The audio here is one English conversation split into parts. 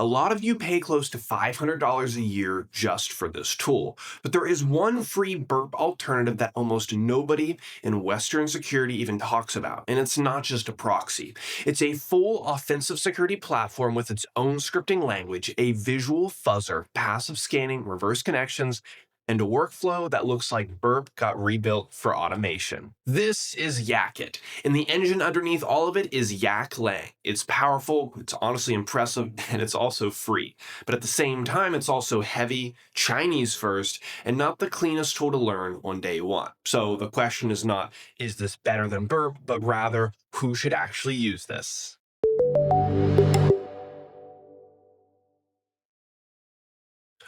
A lot of you pay close to $500 a year just for this tool, but there is one free burp alternative that almost nobody in Western security even talks about, and it's not just a proxy. It's a full offensive security platform with its own scripting language, a visual fuzzer, passive scanning, reverse connections, and a workflow that looks like Burp got rebuilt for automation. This is Yakit, and the engine underneath all of it is Yaklang. It's powerful, it's honestly impressive, and it's also free. But at the same time, it's also heavy, Chinese first, and not the cleanest tool to learn on day one. So the question is not, is this better than Burp, but rather, who should actually use this?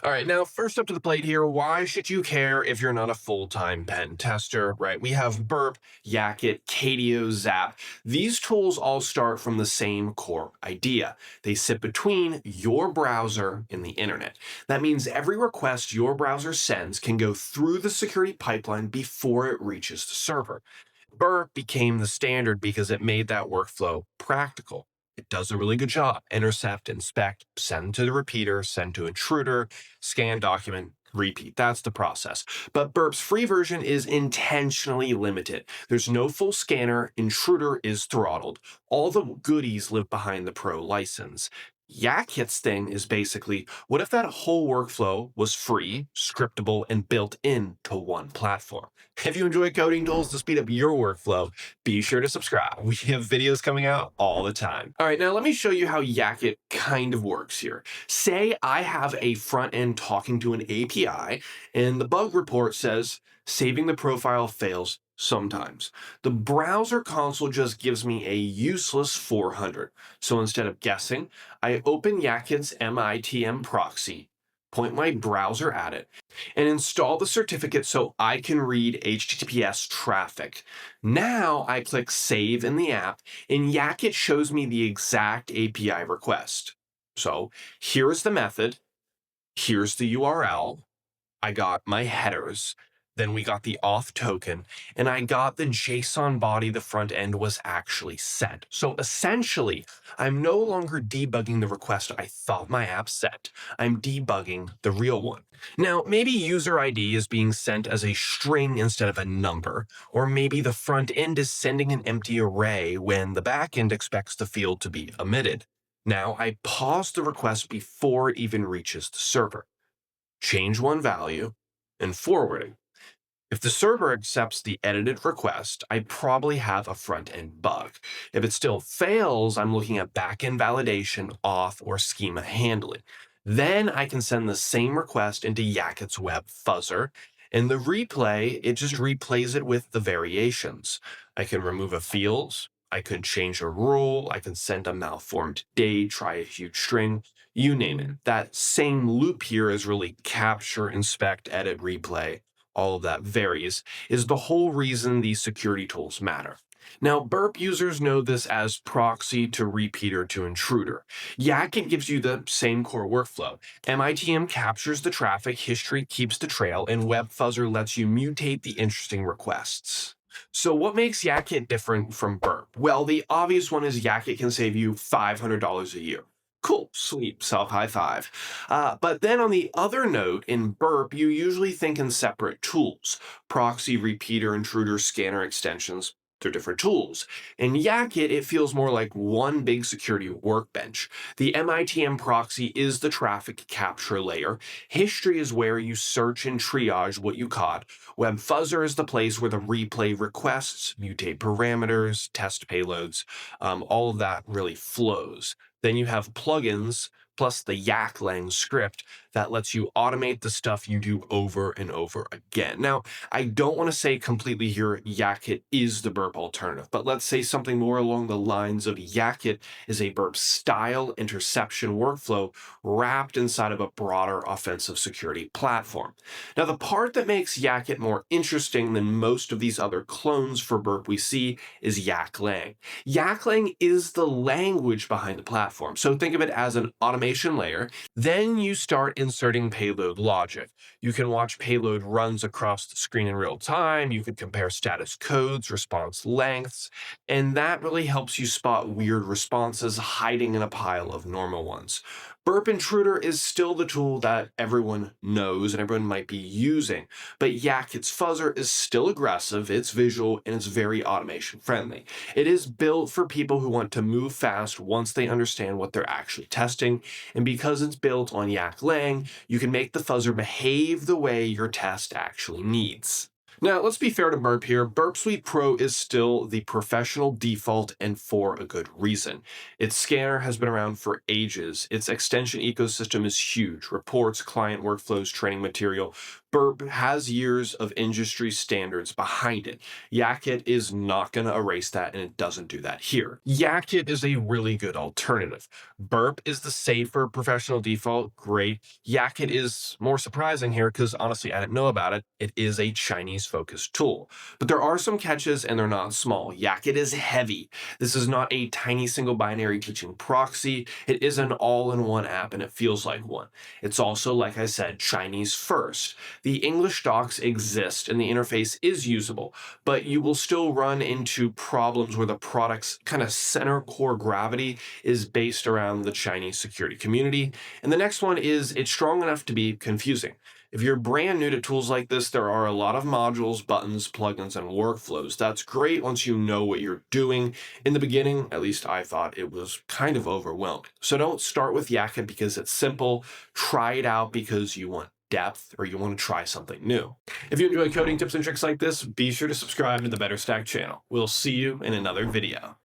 All right, now first up to the plate here, why should you care if you're not a full-time pen tester, right? We have Burp, Yakit, KDO, Zap. These tools all start from the same core idea. They sit between your browser and the internet. That means every request your browser sends can go through the security pipeline before it reaches the server. Burp became the standard because it made that workflow practical. It does a really good job. Intercept, inspect, send to the repeater, send to intruder, scan document, repeat. That's the process. But Burp's free version is intentionally limited. There's no full scanner, intruder is throttled. All the goodies live behind the pro license. Yakit's thing is basically, what if that whole workflow was free, scriptable, and built into one platform? If you enjoy coding tools to speed up your workflow, be sure to subscribe. We have videos coming out all the time. All right, now let me show you how Yakit kind of works here. Say I have a front end talking to an API, and the bug report says saving the profile fails sometimes. The browser console just gives me a useless 400. So instead of guessing, I open Yakit's MITM proxy, point my browser at it, and install the certificate so I can read HTTPS traffic. Now I click Save in the app, and Yakit shows me the exact API request. So here's the method, here's the URL, I got my headers, then we got the auth token, and I got the JSON body the front end was actually sent. So essentially, I'm no longer debugging the request I thought my app sent. I'm debugging the real one. Now, maybe user ID is being sent as a string instead of a number, or maybe the front end is sending an empty array when the backend expects the field to be omitted. Now, I pause the request before it even reaches the server. Change one value, and forwarding. If the server accepts the edited request, I probably have a front-end bug. If it still fails, I'm looking at backend validation, auth, or schema handling. Then I can send the same request into Yakit's Web Fuzzer, and the replay, it just replays it with the variations. I can remove a field, I could change a rule, I can send a malformed date, try a huge string, you name it. That same loop here is really capture, inspect, edit, replay. All of that varies, is the whole reason these security tools matter. Now, Burp users know this as proxy to repeater to intruder. Yakit gives you the same core workflow. MITM captures the traffic, history keeps the trail, and Web Fuzzer lets you mutate the interesting requests. So what makes Yakit different from Burp? Well, the obvious one is Yakit can save you $500 a year. Cool, sweet, self-high five. But then on the other note, in Burp, you usually think in separate tools. Proxy, repeater, intruder, scanner extensions, they're different tools. In Yakit, it feels more like one big security workbench. The MITM proxy is the traffic capture layer. History is where you search and triage what you caught. Web Fuzzer is the place where the replay requests, mutate parameters, test payloads, all of that really flows. Then you have plugins plus the Yaklang script that lets you automate the stuff you do over and over again. Now, I don't want to say completely here Yakit is the Burp alternative, but let's say something more along the lines of Yakit is a Burp style interception workflow wrapped inside of a broader offensive security platform. Now, the part that makes Yakit more interesting than most of these other clones for Burp we see is Yaklang. Yaklang is the language behind the platform. So think of it as an automation layer. Then you start inserting payload logic. You can watch payload runs across the screen in real time. You could compare status codes, response lengths, and that really helps you spot weird responses hiding in a pile of normal ones. Burp Intruder is still the tool that everyone knows and everyone might be using, but Yakit's Fuzzer is still aggressive, it's visual, and it's very automation friendly. It is built for people who want to move fast once they understand what they're actually testing, and because it's built on Yaklang, you can make the fuzzer behave the way your test actually needs. Now, let's be fair to Burp here. Burp Suite Pro is still the professional default and for a good reason. Its scanner has been around for ages. Its extension ecosystem is huge. Reports, client workflows, training material. Burp has years of industry standards behind it. Yakit is not going to erase that, and it doesn't do that here. Yakit is a really good alternative. Burp is the safer professional default. Great. Yakit is more surprising here because honestly, I didn't know about it. It is a Chinese focused tool. But there are some catches and they're not small. Yakit is heavy. This is not a tiny single binary teaching proxy. It is an all-in-one app and it feels like one. It's also, like I said, Chinese first. The English docs exist and the interface is usable, but you will still run into problems where the product's kind of center core gravity is based around the Chinese security community. And the next one is it's strong enough to be confusing. If you're brand new to tools like this, there are a lot of modules, buttons, plugins, and workflows. That's great once you know what you're doing. In the beginning, at least I thought it was kind of overwhelming. So don't start with Yakit because it's simple. Try it out because you want depth or you want to try something new. If you enjoy coding tips and tricks like this, be sure to subscribe to the Better Stack channel. We'll see you in another video.